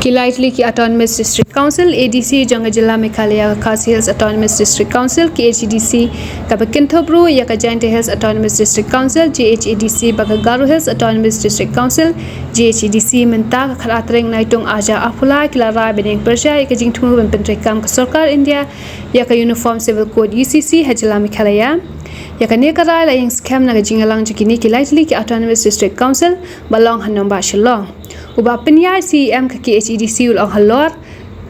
Kilai Tylli की Autonomous District Council ADC jangga jylla Meghalaya Khasi Hills Autonomous District Council KHDC ka Kinthopru ya ka Giant Hills Autonomous District Council GHADC baka Garo Hills Autonomous District Council GHADC menta ka kharatreng naitung aja afula kila rai beneng pyrshah ya ka jingthumu ben pentrekam ka Sarkar India ya ka Uniform Civil Code UCC ha jylla Meghalaya ya ka nekarai la yang scam na jingalang jikini Kilai Tylli ki Autonomous District Council balong hanomba shilong uba penyai CM ke KHDC ul ang halor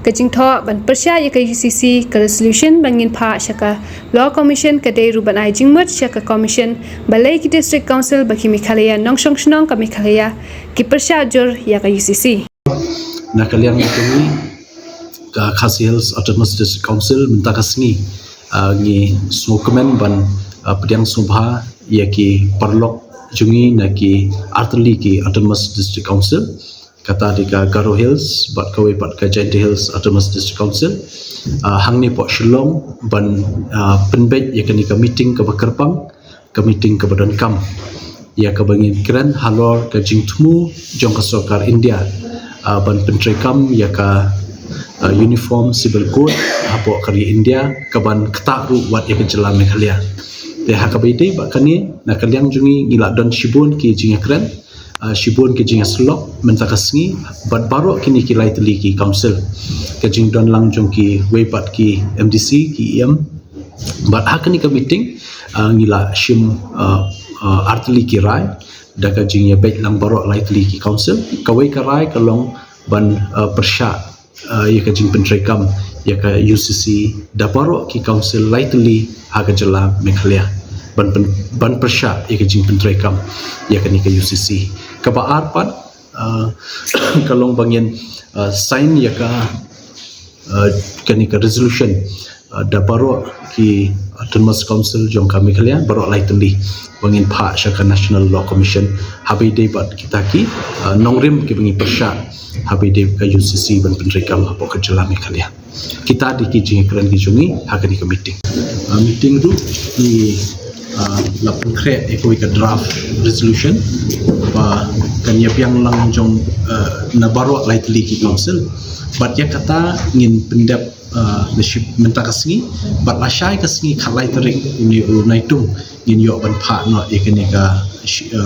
ke jingtho ban pyrshah ya ke UCC ke resolution bangin pha shaka law commission ke dei ruban ai jingmut shaka commission balai ki district council baki Meghalaya nongshong shnong ka Meghalaya ki pyrshah jur ya ke UCC na kalian kami ka Khasi Hills Autonomous District Council minta kasni ngi smokeman ban pediang subha ya ki perlok jungi na ki Tylli ki Autonomous District Council kata di ka Garo Hills bat kawe bat ka Giant Hills Autonomous District Council hang ni pot Shillong ban penbet ya kini ka meeting ka Bakerpang ka meeting ka Badan Kam ya ka bangin keren halor ka jingtmu jong ka Sarkar India ban pentrekam ya ka Uniform Civil Code hapo kari India ka ban ketaru wat ya ka jylla Meghalaya te hakabite bakani na kaliang jungi ngila don shibun ki jinga keren shibun ki jinga slok mentakasngi bat barok kini Kilai Tylli ki council ke jing don lang jong ki webat ki MDC ki EM bat hakani ka meeting ngila shim Tylli ki rai daga jing ya bet lang barok Kilai Tylli ki council kawai ka rai kalong ban pyrshah ya ka jing pentrekam ya ka UCC da barok ki council Kilai Tylli ha ka jylla Meghalaya ban pyrshah ya ka jing pentrekam ya ka ni ka UCC ka ba arpat kalong bangin sign ya ka kani ka resolution da barok ki Autonomous Council jong ka Meghalaya barok Kilai Tylli bangin pha shaka National Law Commission habi de bat kita ki nongrim ki bangi pyrshah habi de ka UCC ban pentrekam hapo ka jylla Meghalaya kita di ki jing keren ki jungi hakani ka meeting tu di lapun kre ekoi ka draft resolution ba kan yapiang lang jong na baro Kilai Tylli ki council bat ya kata ngin pendap leadership menta kasngi bat lasai kasngi Kilai Tylli ni naitung ngin yo ban pha no ekani ka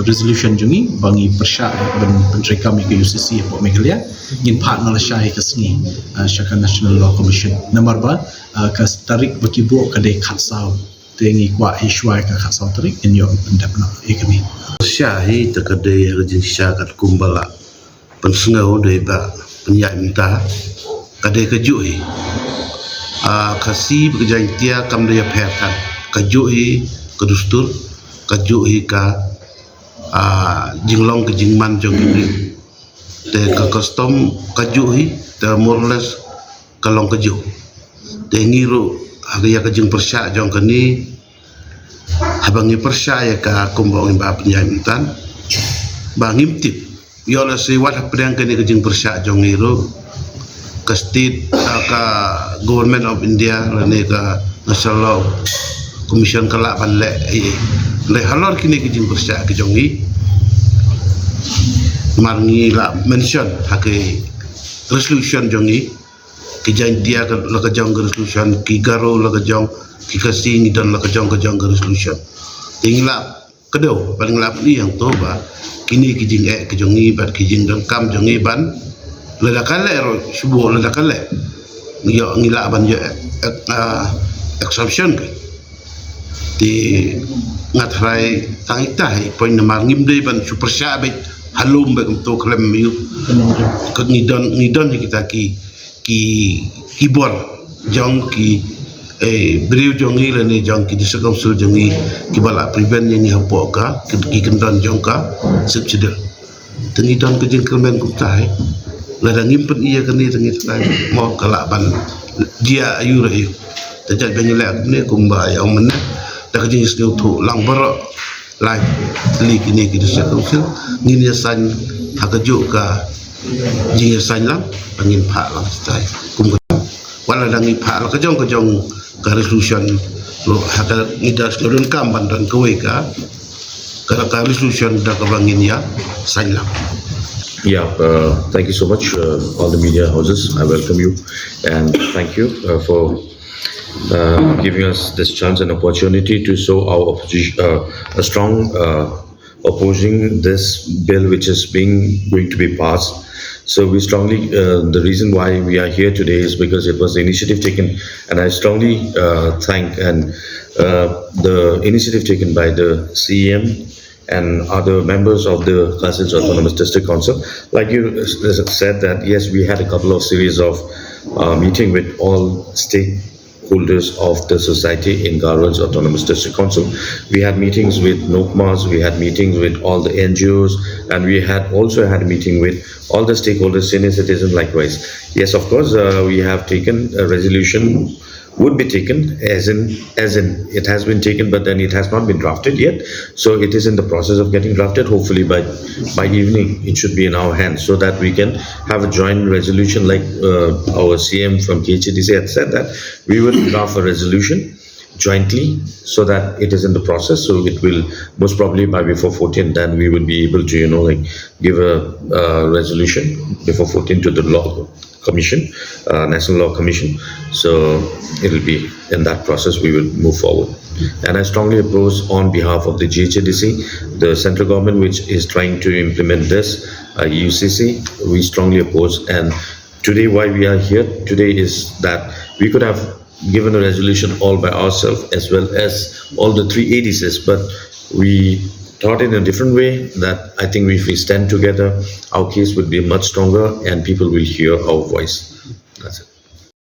resolution jungi bangi pyrshah ban pentrekam ke UCC hapo Meghalaya ngin pha no lasai kasngi shaka National Law Commission nomor ba ka tarik bakibo ka de khatsau tengi kwa ishwai ka khatsau tarik in yo pendap no ekani syahi takade rejin syakat kumbala pensengau de ba penyai minta kade kejui kasi berjalan tia kam dia pherkan kejui kedustur kejui ka jinglong ke jingman jong ini te ka custom kejui te morles kalong keju te ngiru aga ka jing pyrshah jong kani habangi pyrshah ya ka kumbong ba penyai mintan ba ngimtip yo la si wat pedang kani ka jing pyrshah jong ngiru ka state ka government of India lane ka National Law Commission kala ban le halor kini ki jing pyrshah ki jongi marngi la mention hake resolution jongi ki jang dia la ka jong resolution ki Garo la ka jong ki kasi ni don la ka jong resolution ingla kedo paling lap ni yang to ba kini ki jing ki jongi bat ki jing don kam jongi ban lada kale ro subuh lada kale yo ngila ban yo exception di ngatrai tangita poin namar ngimde ban super syabe halum be untuk klem yu ko ngidon kita ki bor jong ki beriu jongi lani jong ki disakam sul jongi ki bala prevent ni hapo ka ki kendon jong ka subsidel tengidon ke jing klemen ku tai lada ngimpen iya kani tengi tai mo kala ban dia ayu rayu tajak banyilak ni kumba ya umne dak jing snu tu lang baro lai li kini ki disakam sul ngin ya san hakajuk ka jing ya san lang pangin pha lang tai kumba wala dangi pha la ka jong ka resolution lo haka ngidas lorun kam bandan kowe ka resolution da ka bangin ya san lang Yeah, thank you so much, all the media houses. I welcome you, and thank you for giving us this chance and opportunity to show our opposition, a strong opposing this bill, which is going to be passed. So we strongly, the reason why we are here today is because it was the initiative taken, and I strongly thank the initiative taken by the CEM and other members of the Khas Hills Autonomous District Council. Like you said that, yes, we had a couple of series of meeting with all stakeholders of the society in Garo Hills Autonomous District Council. We had meetings with NOCMAs, we had meetings with all the NGOs, and we had also had a meeting with all the stakeholders, senior citizens likewise. Yes, of course, we have taken a resolution, would be taken as in it has been taken, but then it has not been drafted yet, so it is in the process of getting drafted. Hopefully by evening it should be in our hands, so that we can have a joint resolution, like our CM from KHDC had said that we will draft a resolution jointly, so that it is in the process. So it will most probably by before 14th, then we will be able to like give a resolution before 14th to the law commission, National Law Commission. So it'll be in that process we will move forward. And I strongly oppose, on behalf of the GHDC, the central government which is trying to implement this UCC, we strongly oppose. And today, why we are here today is that we could have given a resolution all by ourselves, as well as all the three ADCs, but we thought in a different way, that I think if we stand together, our case would be much stronger and people will hear our voice. That's it.